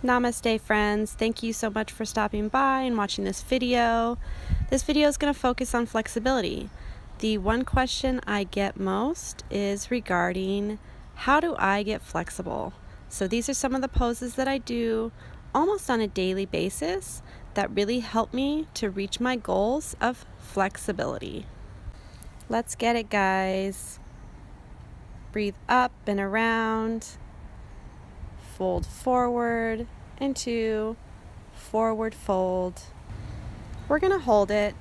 Namaste, friends. Thank you so much for stopping by and watching this video. This video is going to focus on flexibility. The one question I get most is regarding how do I get flexible? So these are some of the poses that I do almost on a daily basis that really help me to reach my goals of flexibility. Let's get it, guys. Breathe up and around. Fold forward into forward fold. We're going to hold it.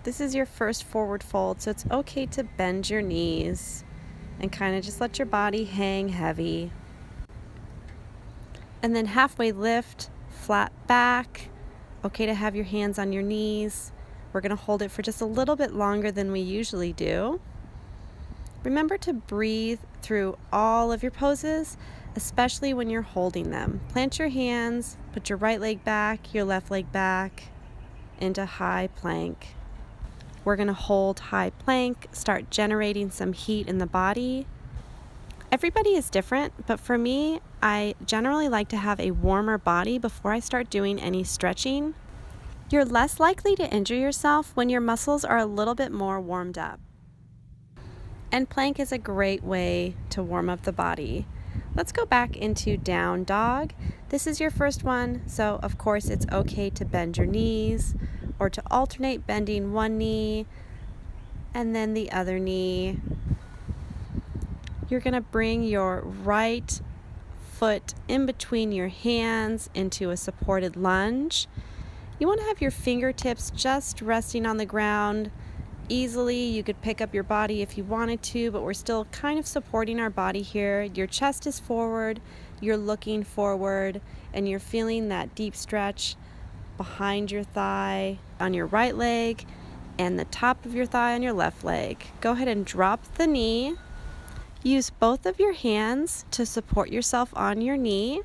This is your first forward fold, so it's okay to bend your knees and kind of just let your body hang heavy. And then halfway lift, flat back. Okay to have your hands on your knees. We're going to hold it for just a little bit longer than we usually do. Remember to breathe through all of your poses, especially when you're holding them. Plant your hands, put your right leg back, your left leg back into high plank. We're going to hold high plank, start generating some heat in the body. Everybody is different, but for me, I generally like to have a warmer body before I start doing any stretching. You're less likely to injure yourself when your muscles are a little bit more warmed up. And plank is a great way to warm up the body. Let's go back into down dog. This is your first one, so of course it's okay to bend your knees or to alternate bending one knee and then the other knee. You're going to bring your right foot in between your hands into a supported lunge. You want to have your fingertips just resting on the ground easily. You could pick up your body if you wanted to, but we're still kind of supporting our body here. Your chest is forward, you're looking forward, and you're feeling that deep stretch behind your thigh on your right leg and the top of your thigh on your left leg. Go ahead and drop the knee. Use both of your hands to support yourself on your knee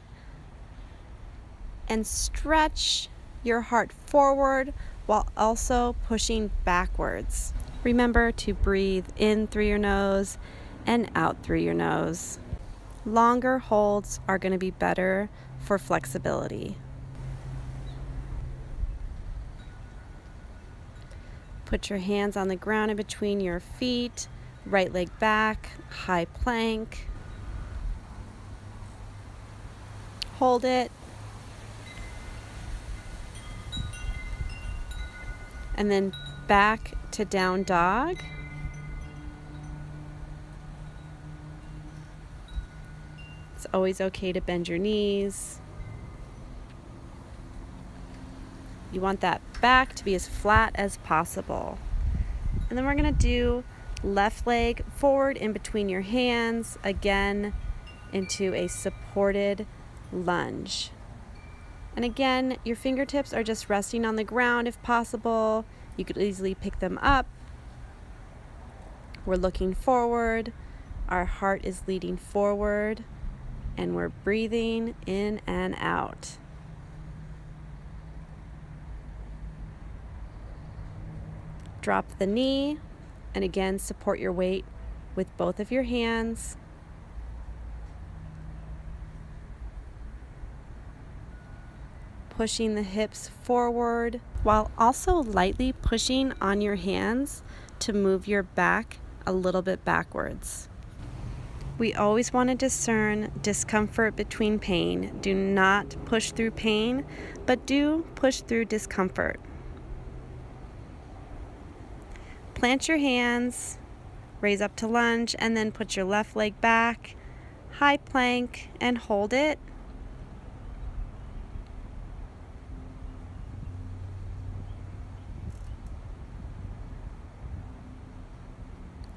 and stretch your heart forward while also pushing backwards. Remember to breathe in through your nose and out through your nose. Longer holds are going to be better for flexibility. Put your hands on the ground in between your feet, right leg back, high plank. Hold it. And then back to down dog. It's always okay to bend your knees. You want that back to be as flat as possible. And then we're going to do left leg forward in between your hands, again into a supported lunge. And again, your fingertips are just resting on the ground if possible. You could easily pick them up. We're looking forward. Our heart is leading forward. And we're breathing in and out. Drop the knee. And again, support your weight with both of your hands. Pushing the hips forward while also lightly pushing on your hands to move your back a little bit backwards. We always want to discern discomfort between pain. Do not push through pain, but do push through discomfort. Plant your hands, raise up to lunge, and then put your left leg back, high plank, and hold it.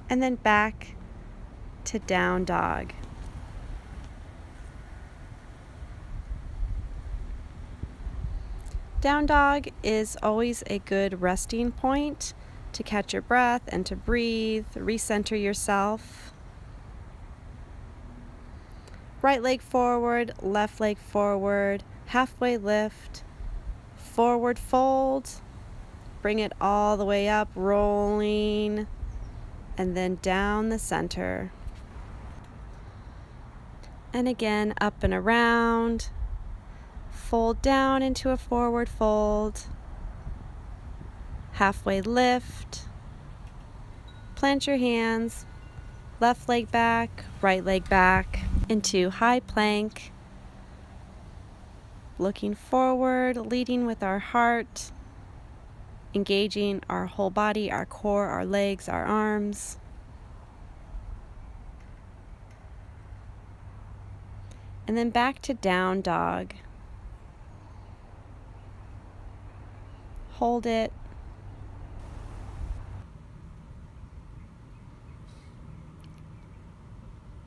And then back to down dog. Down dog is always a good resting point to catch your breath and to breathe, recenter yourself. Right leg forward, left leg forward, halfway lift, forward fold, bring it all the way up, rolling, and then down the center. And again, up and around, fold down into a forward fold, halfway lift, plant your hands, left leg back, right leg back, into high plank, looking forward, leading with our heart, engaging our whole body, our core, our legs, our arms. And then back to down dog. Hold it.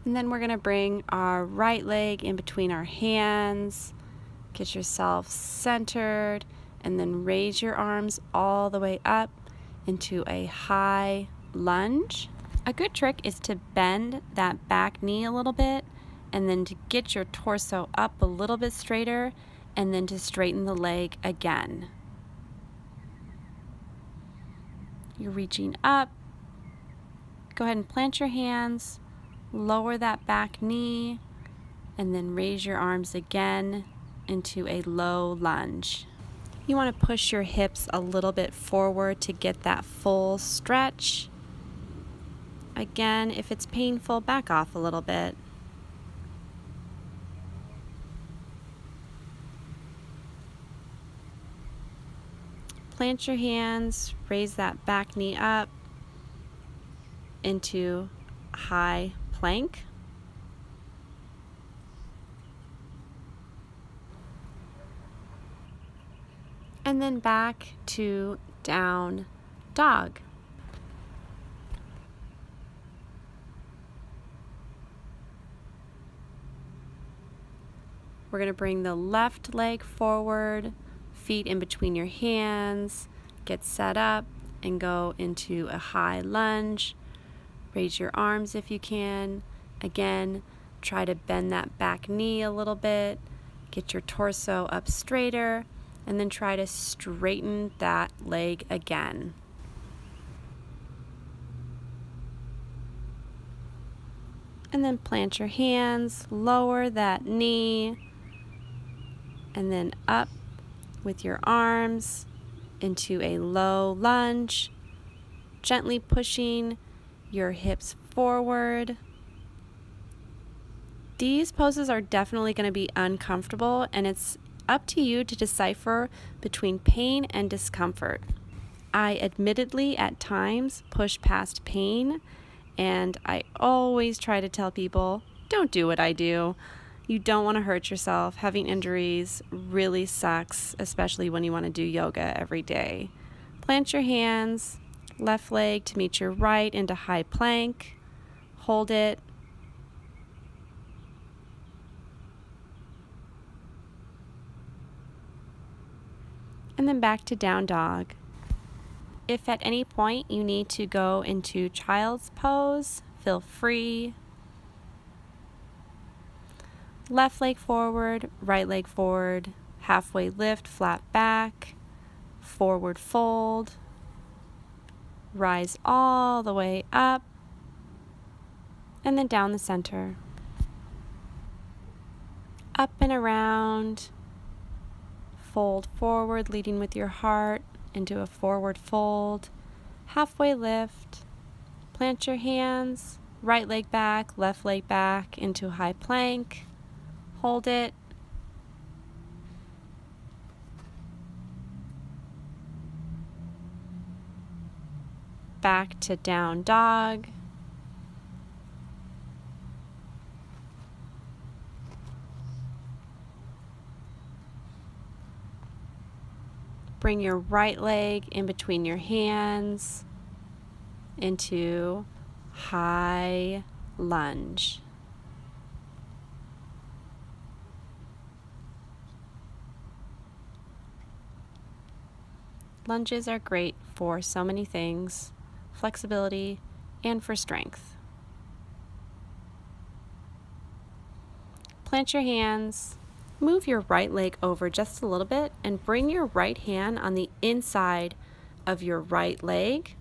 And then we're going to bring our right leg in between our hands. Get yourself centered, and then raise your arms all the way up into a high lunge. A good trick is to bend that back knee a little bit, and then to get your torso up a little bit straighter, and then to straighten the leg again. You're reaching up. Go ahead and plant your hands, lower that back knee, and then raise your arms again into a low lunge. You want to push your hips a little bit forward to get that full stretch. Again, if it's painful, back off a little bit. Plant your hands, raise that back knee up into high plank. And then back to down dog. We're going to bring the left leg forward, feet in between your hands, get set up and go into a high lunge. Raise your arms if you can. Again, try to bend that back knee a little bit, get your torso up straighter, and then try to straighten that leg again. And then plant your hands, lower that knee, and then up with your arms into a low lunge, gently pushing your hips forward. These poses are definitely going to be uncomfortable, and it's up to you to decipher between pain and discomfort. I admittedly at times push past pain, and I always try to tell people, don't do what I do. You don't want to hurt yourself. Having injuries really sucks, especially when you want to do yoga every day. Plant your hands, left leg to meet your right into high plank. Hold it. And then back to down dog. If at any point you need to go into child's pose, feel free. Left leg forward, right leg forward, halfway lift, flat back, forward fold, rise all the way up, and then down the center. Up and around, fold forward, leading with your heart into a forward fold, halfway lift, plant your hands, right leg back, left leg back into high plank. Hold it. Back to down dog. Bring your right leg in between your hands into high lunge. Lunges are great for so many things, flexibility and for strength. Plant your hands, move your right leg over just a little bit and bring your right hand on the inside of your right leg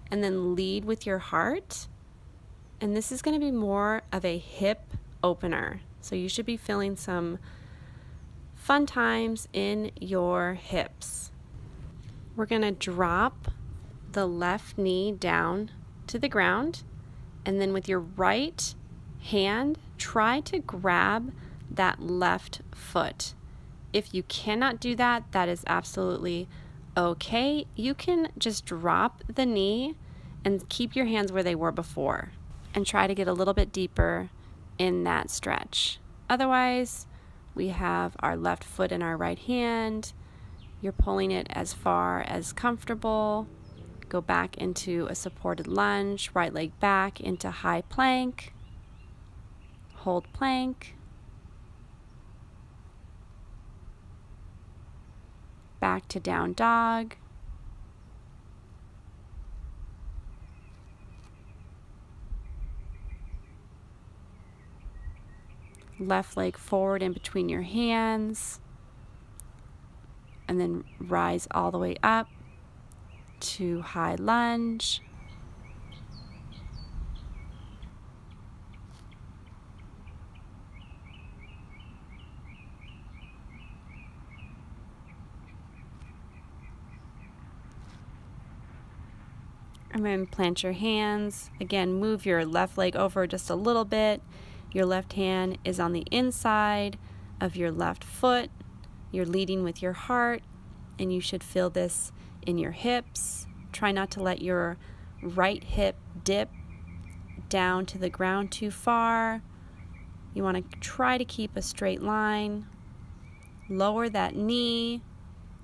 and then lead with your heart. And this is going to be more of a hip opener. So you should be feeling some fun times in your hips. We're going to drop the left knee down to the ground, and then with your right hand, try to grab that left foot. If you cannot do that, that is absolutely okay. You can just drop the knee and keep your hands where they were before and try to get a little bit deeper in that stretch. Otherwise, we have our left foot in our right hand. You're pulling it as far as comfortable. Go back into a supported lunge, right leg back into high plank. Hold plank. Back to down dog. Left leg forward in between your hands. And then rise all the way up to high lunge. And then plant your hands. Again, move your left leg over just a little bit. Your left hand is on the inside of your left foot. You're leading with your heart, and you should feel this in your hips. Try not to let your right hip dip down to the ground too far. You want to try to keep a straight line. Lower that knee,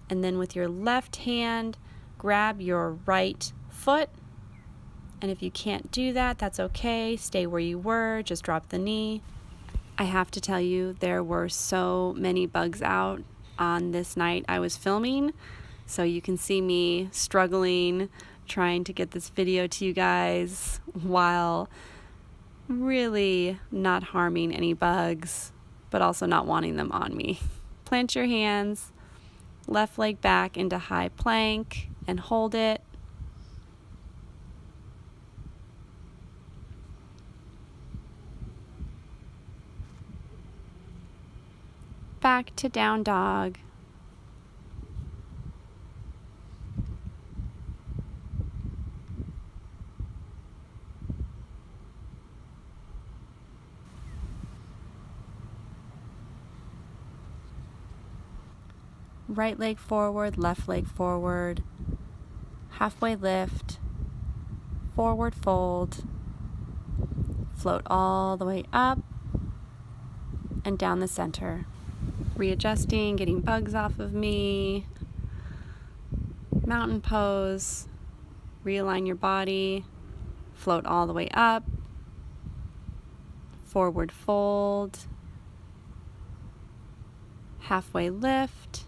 and then with your left hand, grab your right foot. And if you can't do that, that's okay. Stay where you were, just drop the knee. I have to tell you, there were so many bugs out on this night I was filming. So you can see me struggling, trying to get this video to you guys while really not harming any bugs, but also not wanting them on me. Plant your hands, left leg back into high plank, and hold it. Back to down dog. Right leg forward, left leg forward. Halfway lift. Forward fold. Float all the way up and down the center. Readjusting, getting bugs off of me. Mountain pose. Realign your body. Float all the way up. Forward fold. Halfway lift.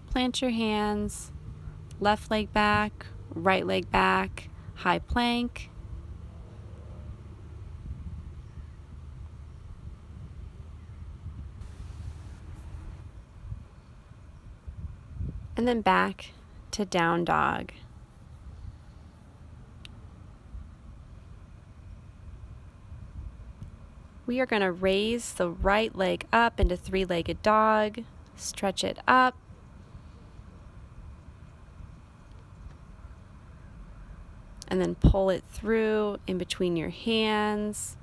Plant your hands. Left leg back, right leg back, high plank. And then back to down dog. We are going to raise the right leg up into three-legged dog. Stretch it up. And then pull it through in between your hands.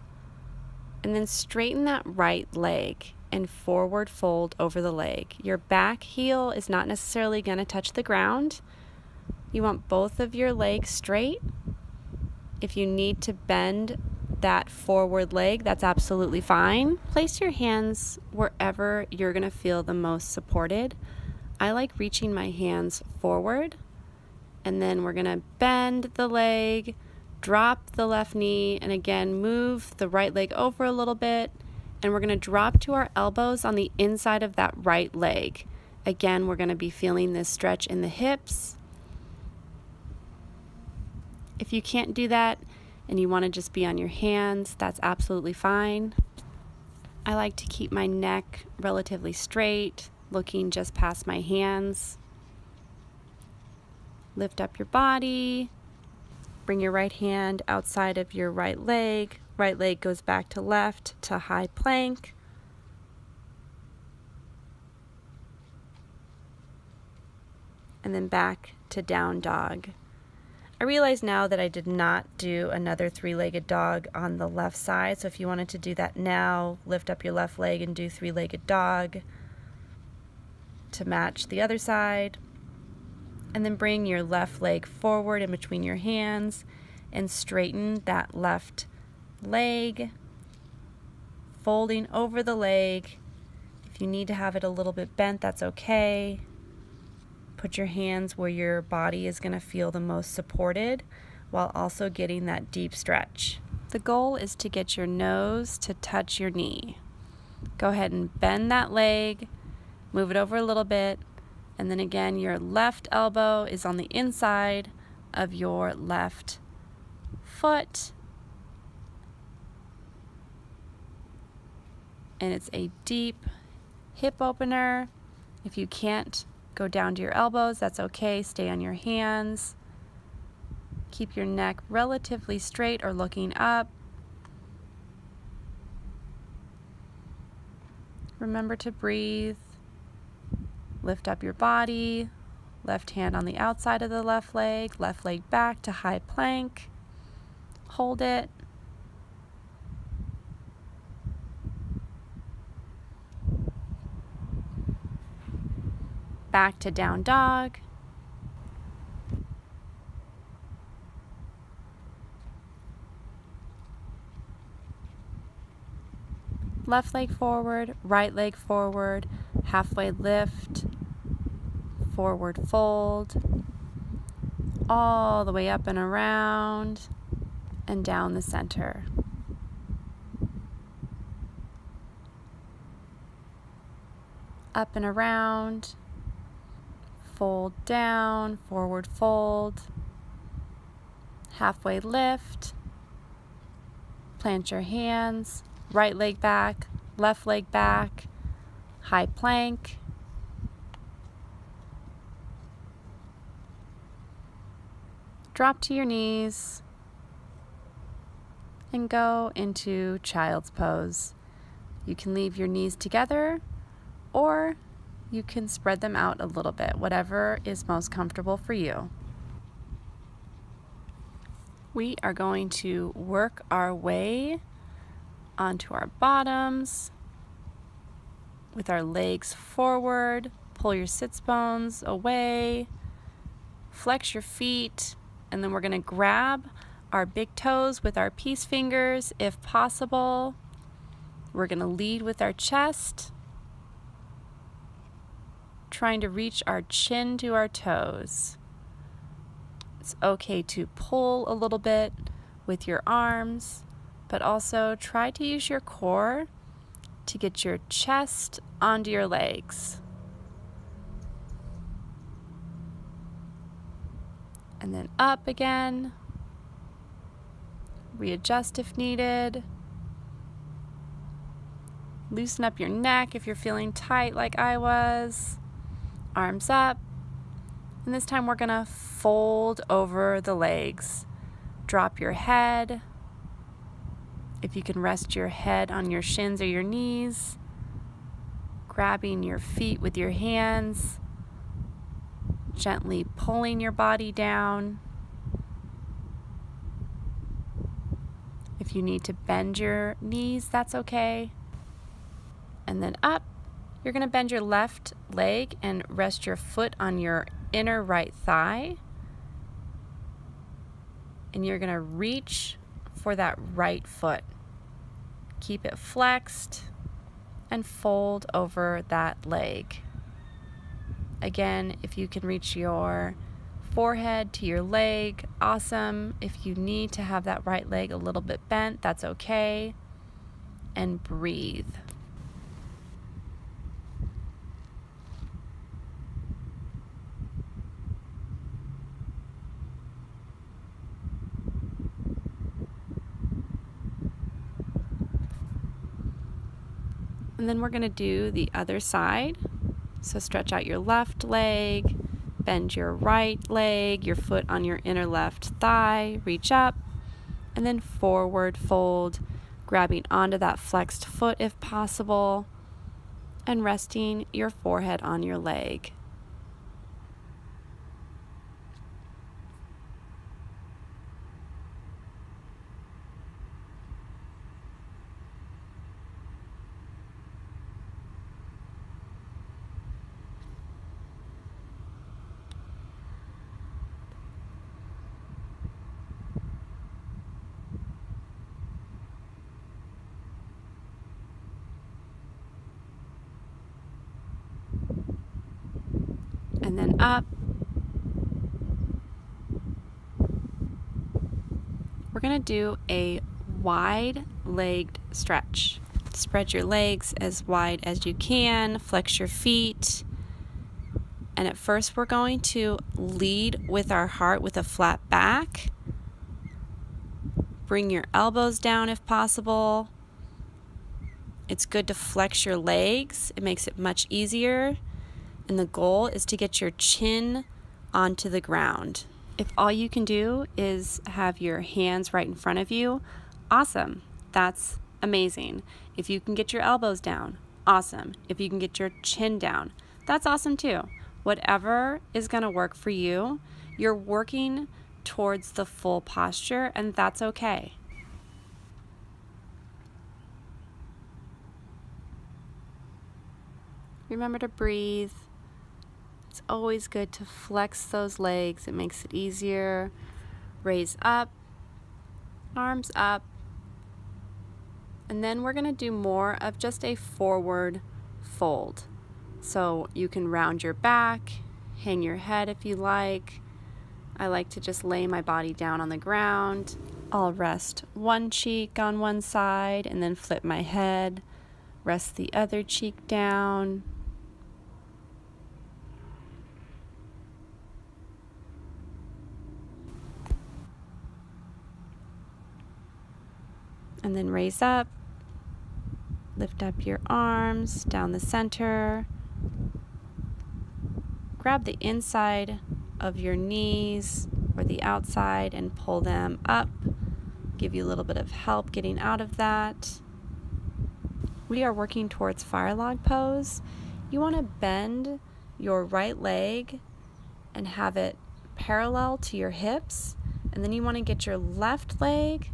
And then straighten that right leg and forward fold over the leg. Your back heel is not necessarily going to touch the ground. You want both of your legs straight. If you need to bend that forward leg, that's absolutely fine. Place your hands wherever you're going to feel the most supported. I like reaching my hands forward, and then we're going to bend the leg, drop the left knee, and again move the right leg over a little bit, and we're going to drop to our elbows on the inside of that right leg. Again, we're going to be feeling this stretch in the hips. If you can't do that and you want to just be on your hands, that's absolutely fine. I like to keep my neck relatively straight, looking just past my hands. Lift up your body. Bring your right hand outside of your right leg. Right leg goes back to left to high plank. and then back to down dog. I realize now that I did not do another three-legged dog on the left side, so if you wanted to do that now, lift up your left leg and do three-legged dog to match the other side. And then bring your left leg forward in between your hands and straighten that left leg, folding over the leg. If you need to have it a little bit bent, that's okay. Put your hands where your body is going to feel the most supported while also getting that deep stretch. The goal is to get your nose to touch your knee. Go ahead and bend that leg, move it over a little bit, and then again, your left elbow is on the inside of your left foot. And it's a deep hip opener. If you can't go down to your elbows, that's okay. Stay on your hands. Keep your neck relatively straight or looking up. Remember to breathe. Lift up your body. Left hand on the outside of the left leg back to high plank. Hold it. Back to down dog. Left leg forward, right leg forward, halfway lift, forward fold, all the way up and around and down the center. Up and around, fold down, forward fold, halfway lift, plant your hands, right leg back, left leg back, high plank, drop to your knees, and go into child's pose. You can leave your knees together, or you can spread them out a little bit, whatever is most comfortable for you. We are going to work our way onto our bottoms with our legs forward. Pull your sits bones away, flex your feet, and then we're going to grab our big toes with our peace fingers if possible. We're going to lead with our chest, trying to reach our chin to our toes. It's okay to pull a little bit with your arms, but also try to use your core to get your chest onto your legs. And then up again. Readjust if needed. Loosen up your neck if you're feeling tight like I was. Arms up. And this time we're going to fold over the legs. Drop your head. If you can rest your head on your shins or your knees. Grabbing your feet with your hands. Gently pulling your body down. If you need to bend your knees, that's okay. And then up. You're going to bend your left leg and rest your foot on your inner right thigh. And you're going to reach for that right foot. Keep it flexed and fold over that leg. Again, if you can reach your forehead to your leg, awesome. If you need to have that right leg a little bit bent, that's okay. And breathe. And then we're going to do the other side. So stretch out your left leg, bend your right leg, your foot on your inner left thigh, reach up, and then forward fold, grabbing onto that flexed foot if possible, and resting your forehead on your leg. and then up. We're going to do a wide-legged stretch. Spread your legs as wide as you can, flex your feet. And at first we're going to lead with our heart with a flat back. Bring your elbows down if possible. It's good to flex your legs. It makes it much easier. And the goal is to get your chin onto the ground. If all you can do is have your hands right in front of you, awesome. That's amazing. If you can get your elbows down, awesome. If you can get your chin down, that's awesome too. Whatever is going to work for you, you're working towards the full posture, and that's okay. Remember to breathe. It's always good to flex those legs. It makes it easier. Raise up, arms up. And then we're going to do more of just a forward fold. So you can round your back, hang your head if you like. I like to just lay my body down on the ground. I'll rest one cheek on one side and then flip my head. Rest the other cheek down. And then raise up, lift up your arms down the center, grab the inside of your knees or the outside and pull them up, give you a little bit of help getting out of that. We are working towards fire log pose. You want to bend your right leg and have it parallel to your hips, and then you want to get your left leg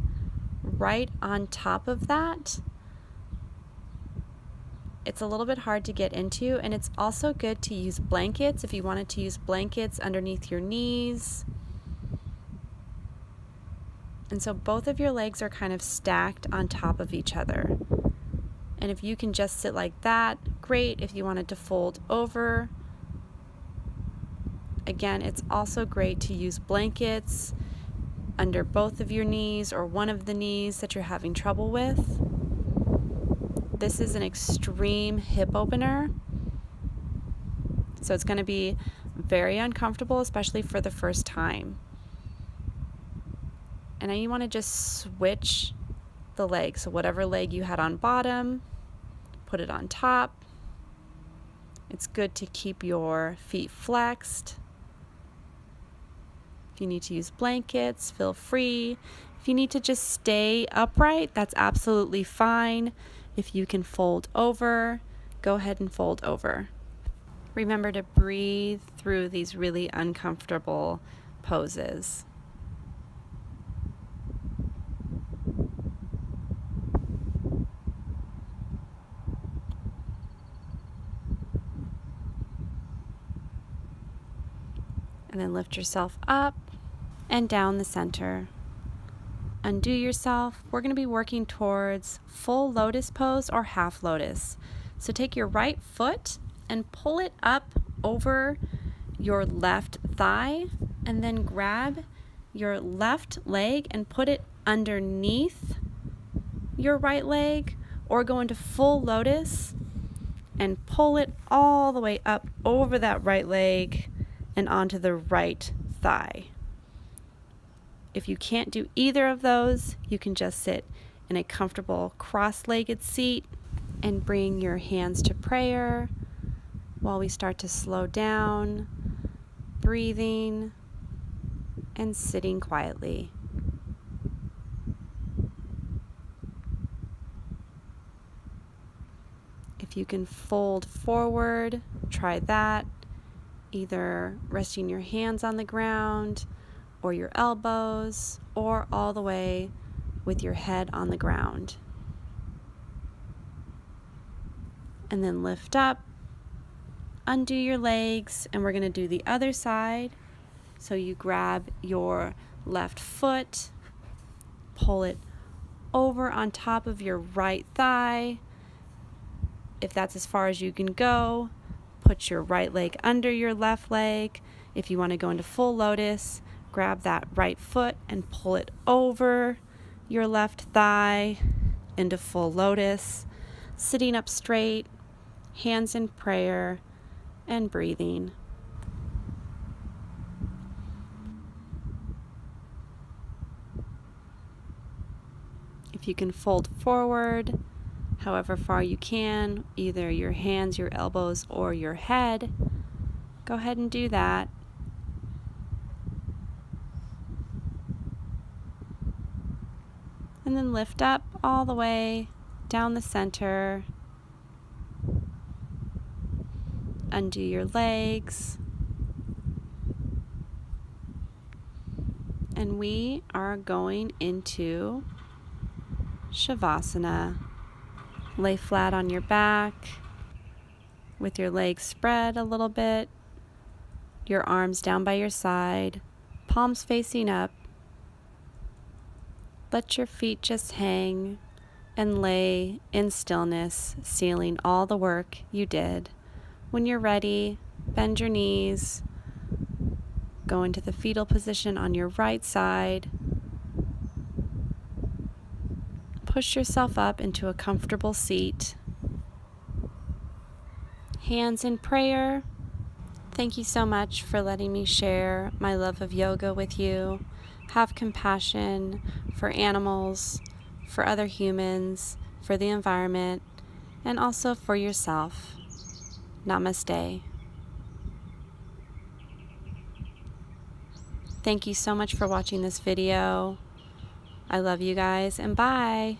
right on top of that. It's a little bit hard to get into, and it's also good to use blankets if you wanted to use blankets underneath your knees. And so both of your legs are kind of stacked on top of each other. And if you can just sit like that, great. If you wanted to fold over, again, it's also great to use blankets under both of your knees or one of the knees that you're having trouble with. This is an extreme hip opener, so it's going to be very uncomfortable, especially for the first time. And now you want to just switch the leg. So whatever leg you had on bottom, put it on top. It's good to keep your feet flexed. If you need to use blankets, feel free. If you need to just stay upright, that's absolutely fine. If you can fold over, go ahead and fold over. Remember to breathe through these really uncomfortable poses. And then lift yourself up and down the center. Undo yourself. We're going to be working towards full lotus pose or half lotus. So take your right foot and pull it up over your left thigh, and then grab your left leg and put it underneath your right leg, or go into full lotus and pull it all the way up over that right leg and onto the right thigh. If you can't do either of those, you can just sit in a comfortable cross-legged seat and bring your hands to prayer while we start to slow down, breathing, and sitting quietly. If you can fold forward, try that. Either resting your hands on the ground or your elbows, or all the way with your head on the ground. And then lift up, undo your legs, and we're going to do the other side. So you grab your left foot, pull it over on top of your right thigh. If that's as far as you can go, put your right leg under your left leg. If you want to go into full lotus, grab that right foot and pull it over your left thigh into full lotus, sitting up straight, hands in prayer, and breathing. If you can fold forward, however far you can, either your hands, your elbows, or your head, go ahead and do that. And then lift up all the way down the center. Undo your legs. And we are going into Shavasana. Lay flat on your back with your legs spread a little bit, your arms down by your side, palms facing up. Let your feet just hang and lay in stillness, sealing all the work you did. When you're ready, bend your knees, go into the fetal position on your right side. Push yourself up into a comfortable seat. Hands in prayer. Thank you so much for letting me share my love of yoga with you. Have compassion for animals, for other humans, for the environment, and also for yourself. Namaste. Thank you so much for watching this video. I love you guys, and bye.